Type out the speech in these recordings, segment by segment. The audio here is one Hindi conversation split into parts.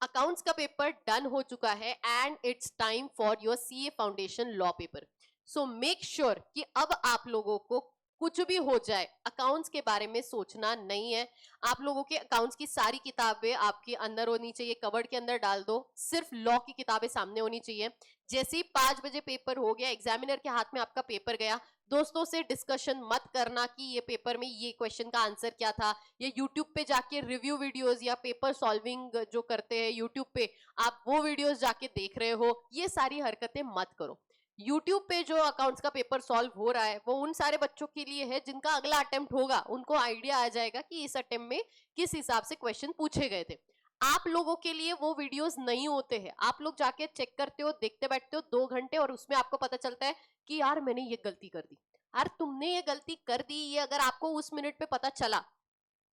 अकाउंट्स का पेपर डन हो चुका है and it's time for your CA foundation law paper. So make sure कि अब आप लोगों को कुछ भी हो जाए अकाउंट्स के बारे में सोचना नहीं है। आप लोगों के अकाउंट्स की सारी किताबें आपके अंदर होनी चाहिए, कवर्ड के अंदर डाल दो, सिर्फ लॉ की किताबें सामने होनी चाहिए। जैसे ही 5 बजे पेपर हो गया, एग्जामिनर के हाथ में आपका पेपर गया, दोस्तों से डिस्कशन मत करना कि ये पेपर में ये क्वेश्चन का आंसर क्या था, या यूट्यूब पे जाके रिव्यू वीडियोस या पेपर सॉल्विंग जो करते हैं यूट्यूब पे, आप वो वीडियोस जाके देख रहे हो, ये सारी हरकतें मत करो। यूट्यूब पे जो अकाउंट्स का पेपर सॉल्व हो रहा है वो उन सारे बच्चों के लिए है जिनका अगला अटेम्प्ट होगा, उनको आइडिया आ जाएगा कि इस अटेम्प्ट में किस हिसाब से क्वेश्चन पूछे गए थे। आप लोगों के लिए वो वीडियोस नहीं होते हैं, आप लोग जाके चेक करते हो, देखते बैठते हो 2 घंटे, और उसमें आपको पता चलता है कि यार मैंने ये गलती कर दी। यार तुमने ये गलती कर दी, ये अगर आपको उस मिनट पे पता चला,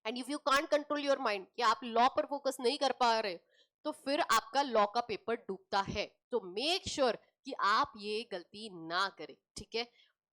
and if you can't control your mind कि आप लॉ पर फोकस नहीं कर पा रहे, तो फिर आपका लॉ का पेपर डूबता है। तो मेक श्योर कि आप ये गलती ना करें, ठीक है।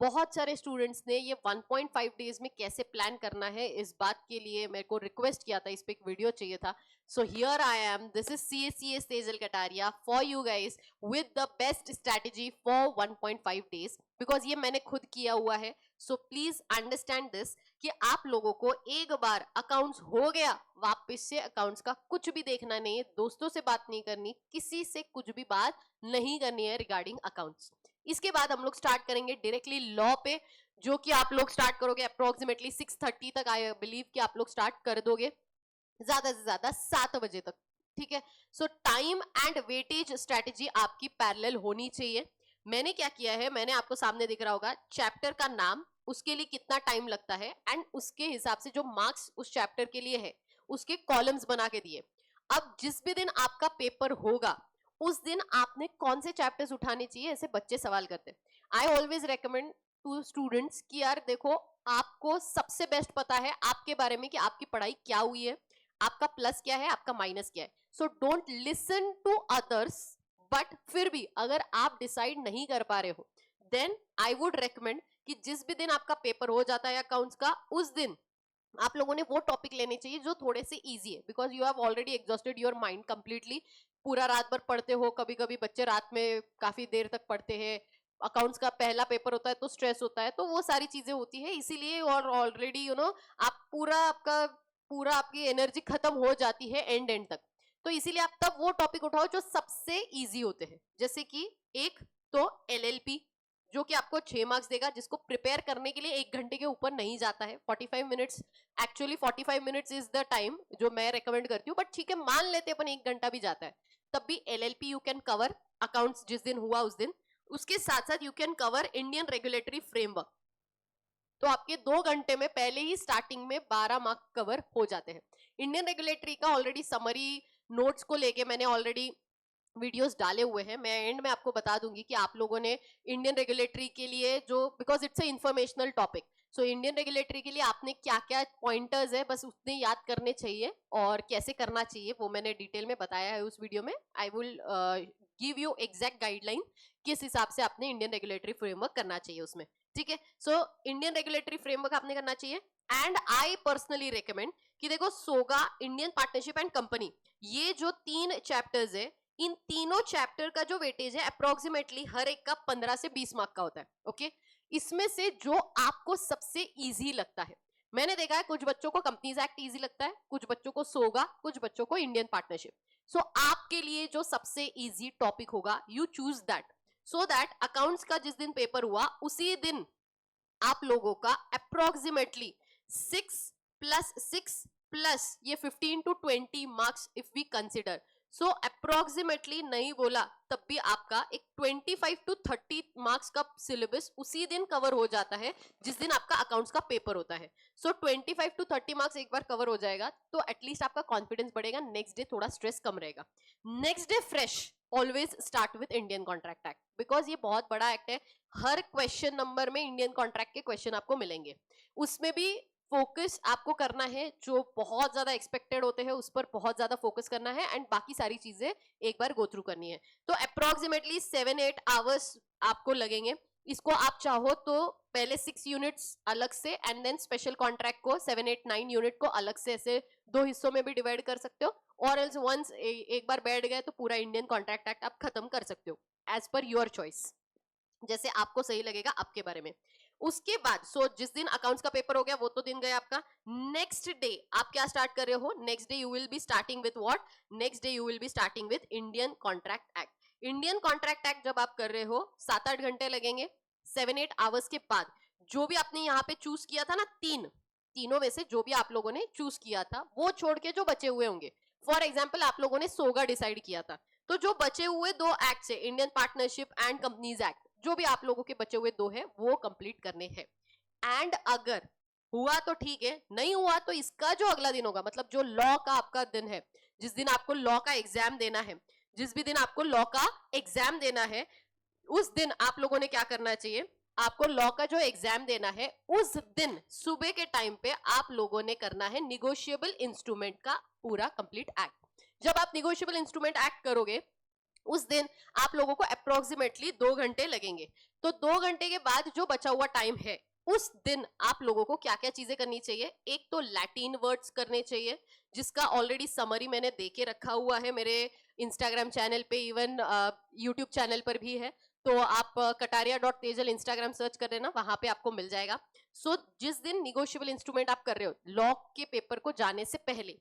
बहुत सारे स्टूडेंट्स ने ये 1.5 डेज में कैसे प्लान करना है, इस बात के लिए मेरे को रिक्वेस्ट किया था, इस पे एक वीडियो चाहिए था। So here I am, this is CACS Tejal Kataria for you guys with the best strategy for 1.5 days, because ये मैंने खुद किया हुआ है। सो प्लीज अंडरस्टैंड दिस कि आप लोगों को एक बार अकाउंट्स हो गया, वापस से अकाउंट्स का कुछ भी देखना नहीं है, दोस्तों से बात नहीं करनी, किसी से कुछ भी बात नहीं करनी है रिगार्डिंग अकाउंट्स। इसके बाद हम लोग स्टार्ट करेंगे डायरेक्टली लॉ पे, जो कि आप लोग स्टार्ट करोगे अप्रोक्सीमेटली 6:30 तक। आई बिलीव कि आप लोग स्टार्ट कर दोगे ज्यादा से ज्यादा 7 बजे तक, ठीक है। सो टाइम एंड वेटेज स्ट्रेटेजी आपकी पैरेलल होनी चाहिए। मैंने क्या किया है, मैंने आपको सामने दिख रहा होगा चैप्टर का नाम, उसके लिए कितना टाइम लगता है, एंड उसके हिसाब से जो मार्क्स उस चैप्टर के लिए है उसके कॉलम्स बना के दिए। अब जिस भी दिन आपका पेपर होगा उस दिन आपने कौन से चैप्टर्स उठाने चाहिए, ऐसे बच्चे सवाल करते हैं। I always recommend to students कि यार देखो, आपको सबसे बेस्ट पता है आपके बारे में कि आपकी पढ़ाई क्या हुई है, आपका प्लस क्या है, आपका माइनस क्या है। So don't listen to others, but फिर भी अगर आप डिसाइड नहीं कर पा रहे हो, देन आई वुड रेकमेंड कि जिस भी दिन आपका पेपर हो जाता है अकाउंट्स का, उस दिन आप लोगों ने वो टॉपिक लेने चाहिए जो थोड़े से इजी है, because you have already exhausted your mind completely. पूरा रात भर पढ़ते हो, कभी कभी बच्चे रात में काफी देर तक पढ़ते हैं, अकाउंट्स का पहला पेपर होता है तो स्ट्रेस होता है, तो वो सारी चीजें होती है इसीलिए, और ऑलरेडी आप पूरा आपकी एनर्जी खत्म हो जाती है एंड तक। तो इसीलिए आप तब वो टॉपिक उठाओ जो सबसे इजी होते हैं, जैसे कि एक तो LLP, जो कि आपको 6 मार्क्स देगा, जिसको प्रिपेयर करने के लिए 1 घंटे के ऊपर नहीं जाता है, 45 minutes. Actually 45 minutes is the time जो मैं रेकमेंड करती हूँ, बट ठीक है मान लेते अपन 1 घंटा भी जाता है, तब भी LLP you can cover, accounts जिस दिन हुआ उस दिन। उसके साथ साथ you can cover Indian regulatory framework, तो आपके 2 घंटे में पहले ही स्टार्टिंग में 12 मार्क कवर हो जाते हैं। इंडियन रेगुलेटरी का ऑलरेडी समरी नोट्स को लेके मैंने ऑलरेडी वीडियोस डाले हुए हैं, मैं एंड में आपको बता दूंगी कि आप लोगों ने इंडियन रेगुलेटरी के लिए जो, because it's a informational topic, so Indian regulatory के लिए आपने क्या क्या पॉइंटर्स है बस उतने याद करने चाहिए, और कैसे करना चाहिए वो मैंने डिटेल में बताया है उस वीडियो में। I will give you exact guideline किस हिसाब से आपने इंडियन रेगुलेटरी फ्रेमवर्क करना चाहिए उसमें, ठीक है। सो इंडियन रेगुलेटरी फ्रेमवर्क आपने करना चाहिए। एंड आई पर्सनली रिकमेंड कि देखो, सोगा, इंडियन पार्टनरशिप एंड कंपनी, ये जो 3 चैप्टर्स है, इन तीनों चैप्टर का जो वेटेज है अप्रोक्सीमेटली हर एक का 15 से 20 मार्क का होता है, ओके। इसमें से जो आपको सबसे इजी लगता है, मैंने देखा है कुछ बच्चों को कंपनीज एक्ट इजी लगता है, कुछ बच्चों को सोगा, कुछ बच्चों को इंडियन पार्टनरशिप। सो आपके लिए जो सबसे इजी टॉपिक होगा, you choose that, so that accounts का जिस दिन पेपर हुआ उसी दिन आप लोगों का अप्रोक्सीमेटली 6 + 6 + ये 15 to 20 marks if we consider, so approximately नहीं बोला तब भी आपका एक 25 to 30 मार्क्स का सिलेबस उसी दिन कवर हो जाता है जिस दिन आपका अकाउंट्स का पेपर होता है। सो 25 to 30 मार्क्स एक बार कवर हो जाएगा तो एटलीस्ट आपका कॉन्फिडेंस बढ़ेगा, नेक्स्ट डे थोड़ा स्ट्रेस कम रहेगा, next day fresh. Always start with Indian contract act, because ये बहुत बड़ा एक्ट है, हर क्वेश्चन नंबर में इंडियन कॉन्ट्रैक्ट के क्वेश्चन आपको मिलेंगे, उसमें भी फोकस आपको करना है, जो बहुत ज्यादा एक्सपेक्टेड होते हैं उस पर बहुत ज्यादा फोकस करना है, एंड बाकी सारी चीजें एक बार गो थ्रू करनी है। तो अप्रोक्सीमेटली 7-8 आवर्स आपको लगेंगे इसको आप चाहो तो पहले 6 यूनिट्स अलग से एंड देन स्पेशल कॉन्ट्रैक्ट को 7 8 9 यूनिट को अलग से ऐसे 2 हिस्सों में भी डिवाइड कर सकते हो, और एल्स वंस एक बार बैठ गए तो पूरा इंडियन कॉन्ट्रैक्ट एक्ट आप खत्म कर सकते हो, एज पर योर चॉइस, जैसे आपको सही लगेगा आपके बारे में। उसके बाद जिस दिन अकाउंट्स का पेपर हो गया वो तो दिन गया आपका। नेक्स्ट डे आप क्या स्टार्ट कर रहे हो? Next day you will be starting with what? Next day you will be starting with Indian contract act. Indian contract act जब आप कर रहे हो 7-8 घंटे लगेंगे, 7-8 आवर्स के बाद जो भी आपने यहाँ पे चूज किया था ना, तीनों में से जो भी आप लोगों ने चूज किया था वो छोड़ के जो बचे हुए होंगे, फॉर एग्जाम्पल आप लोगों ने सोगा डिसाइड किया था, तो जो बचे हुए 2 एक्ट है, Indian partnership and companies act, जो भी आप लोगों के बचे हुए 2 है वो कंप्लीट करने हैं। एंड अगर हुआ तो ठीक है, नहीं हुआ तो इसका जो अगला दिन होगा, मतलब जो लॉ का आपका दिन है, जिस दिन आपको लॉ का एग्जाम देना है, जिस भी दिन आपको लॉ का एग्जाम देना है, उस दिन आप लोगों ने क्या करना चाहिए? आपको लॉ का जो एग्जाम देना है उस दिन सुबह के टाइम पे आप लोगों ने करना है निगोशिएबल इंस्ट्रूमेंट का पूरा कंप्लीट एक्ट। जब आप निगोशिएबल इंस्ट्रूमेंट एक्ट करोगे उस दिन आप लोगों को अप्रोक्सीमेटली 2 घंटे लगेंगे। तो 2 घंटे के बाद जो बचा हुआ टाइम है उस दिन आप लोगों को क्या क्या चीजें करनी चाहिए? एक तो लैटिन वर्ड्स करने चाहिए, जिसका ऑलरेडी समरी मैंने दे के रखा हुआ है मेरे इंस्टाग्राम चैनल पे, इवन यूट्यूब चैनल पर भी है, तो आप kataria.tejal इंस्टाग्राम सर्च कर लेना, वहां पे आपको मिल जाएगा। जिस दिन निगोशिएबल इंस्ट्रूमेंट आप कर रहे हो, लॉ के पेपर को जाने से पहले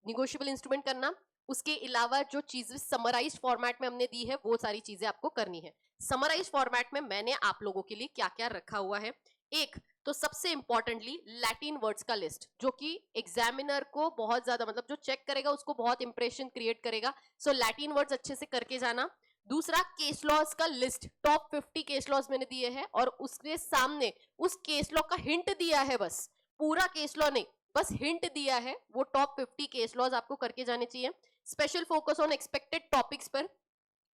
निगोशिएबल इंस्ट्रूमेंट करना, उसके अलावा जो चीजें समराइज फॉर्मेट में हमने दी है वो सारी चीजें आपको करनी है। समराइज फॉर्मेट में मैंने आप लोगों के लिए क्या क्या रखा हुआ है, एक तो सबसे इंपॉर्टेंटली लैटिन वर्ड्स का लिस्ट, जो कि एग्जामिनर को बहुत ज्यादा, मतलब जो चेक करेगा उसको बहुत इंप्रेशन क्रिएट करेगा। सो लैटिन वर्ड्स अच्छे से करके जाना। दूसरा, केस लॉज का लिस्ट, टॉप 50 केस लॉज मैंने दिए हैं और उसके सामने उस केस लॉ का हिंट दिया है, बस पूरा केस लॉ नहीं, बस हिंट दिया है, वो टॉप 50 केस लॉज आपको करके जाने चाहिए। Special focus on expected topics पर,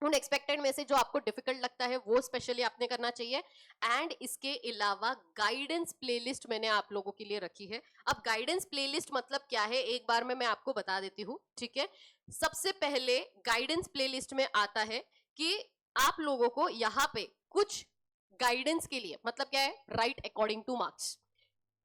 उन एक्सपेक्टेड में से जो आपको डिफिकल्ट लगता है वो स्पेशली आपने करना चाहिए। एंड इसके अलावा गाइडेंस प्लेलिस्ट मैंने आप लोगों के लिए रखी है। अब गाइडेंस प्लेलिस्ट मतलब क्या है, एक बार में मैं आपको बता देती हूँ, ठीक है। सबसे पहले गाइडेंस प्लेलिस्ट में आता है कि आप लोगों को यहाँ पे कुछ गाइडेंस के लिए, मतलब क्या है, write according to marks,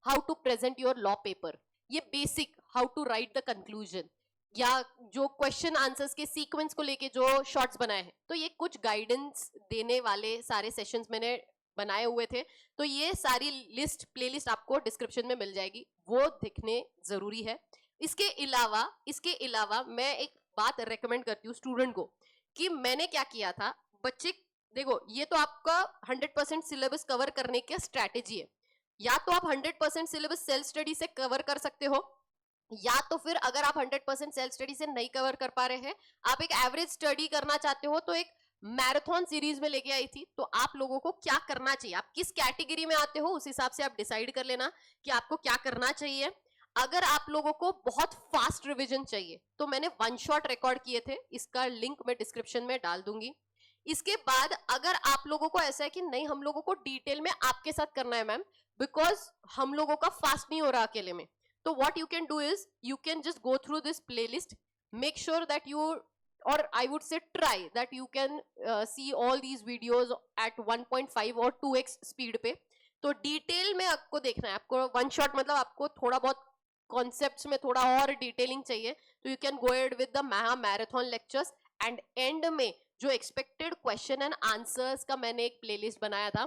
how to present your law paper, ये basic, how to write the conclusion, या जो क्वेश्चन आंसर्स के सीक्वेंस को लेके जो शॉर्ट्स बनाए हैं, तो ये कुछ गाइडेंस देने वाले सारे सेशंस मैंने बनाए हुए थे। तो ये सारी लिस्ट, प्लेलिस्ट आपको डिस्क्रिप्शन में मिल जाएगी, वो दिखने जरूरी है। इसके अलावा मैं एक बात रेकमेंड करती हूँ स्टूडेंट को, कि मैंने क्या किया था, बच्चे देखो, ये तो आपका 100% सिलेबस कवर करने की स्ट्रैटेजी है, या तो आप 100% सिलेबस सेल्फ स्टडी से कवर कर सकते हो, या तो फिर अगर आप 100% सेल्फ स्टडी से नहीं कवर कर पा रहे हैं, आप एक एवरेज स्टडी करना चाहते हो, तो एक मैराथन सीरीज में लेके आई थी। तो आप लोगों को क्या करना चाहिए, आप किस कैटेगरी में आते हो उस हिसाब से आप डिसाइड कर लेना कि आपको क्या करना चाहिए। अगर आप लोगों को बहुत फास्ट रिवीजन चाहिए तो मैंने 1 शॉट रिकॉर्ड किए थे, इसका लिंक मैं डिस्क्रिप्शन में डाल दूंगी। इसके बाद अगर आप लोगों को ऐसा है कि नहीं, हम लोगों को डिटेल में आपके साथ करना है मैम, बिकॉज हम लोगों का फास्ट नहीं हो रहा अकेले में, तो what you can do is you can just go through this playlist, make sure that you, or I would say try that you can see all these videos at 1.5 और 2x speed पे। तो डिटेल में आपको देखना है, आपको 1 शॉट मतलब आपको थोड़ा बहुत कॉन्सेप्ट्स में थोड़ा और डिटेलिंग चाहिए, तो you can go ahead with the marathon lectures. And and में जो एक्सपेक्टेड क्वेश्चन एंड आंसर्स का मैंने एक प्लेलिस्ट बनाया था,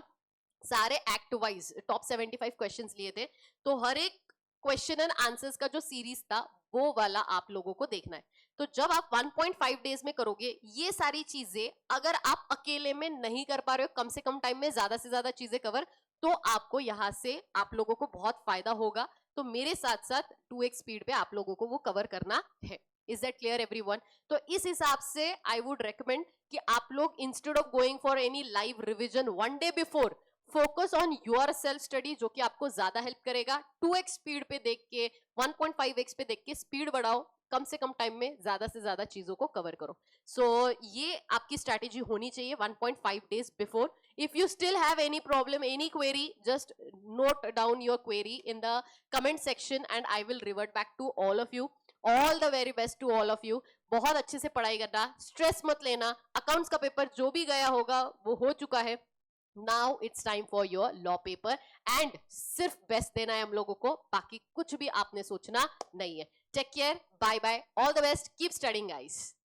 सारे एक्ट वाइज टॉप 75 क्वेश्चंस लिए थे, तो हर एक क्वेश्चन एंड आंसर्स का जो सीरीज था वो वाला आप लोगों को देखना है। तो जब आप 1.5 डेज में करोगे ये सारी चीजें, अगर आप अकेले में नहीं कर पा रहे हो कम से कम टाइम में ज्यादा से ज्यादा चीजें कवर, तो आपको यहाँ से आप लोगों को बहुत फायदा होगा। तो मेरे साथ साथ 2x स्पीड पे आप लोगों को वो कवर करना है। Is that clear everyone? तो इस हिसाब से आई वुड रेकमेंड कि आप लोग instead of going for any live revision 1 day before, focus on your self study, जो कि आपको ज्यादा हेल्प करेगा। 2x स्पीड पे देख के, 1.5x पे देख के स्पीड बढ़ाओ, कम से कम टाइम में ज्यादा से ज्यादा चीजों को कवर करो। ये आपकी स्ट्रैटेजी होनी चाहिए 1.5 days before. If you still have any problem, any query, just note down your query in the comment section and I will revert back to all of you. All the very best to all of you. बहुत अच्छे से पढ़ाई करना, स्ट्रेस मत लेना, अकाउंट्स का पेपर जो भी गया होगा वो हो चुका है, now it's time for your law paper and सिर्फ बेस्ट देना है हम लोगों को, बाकी कुछ भी आपने सोचना नहीं है. Take care, bye bye, all the best, keep studying guys.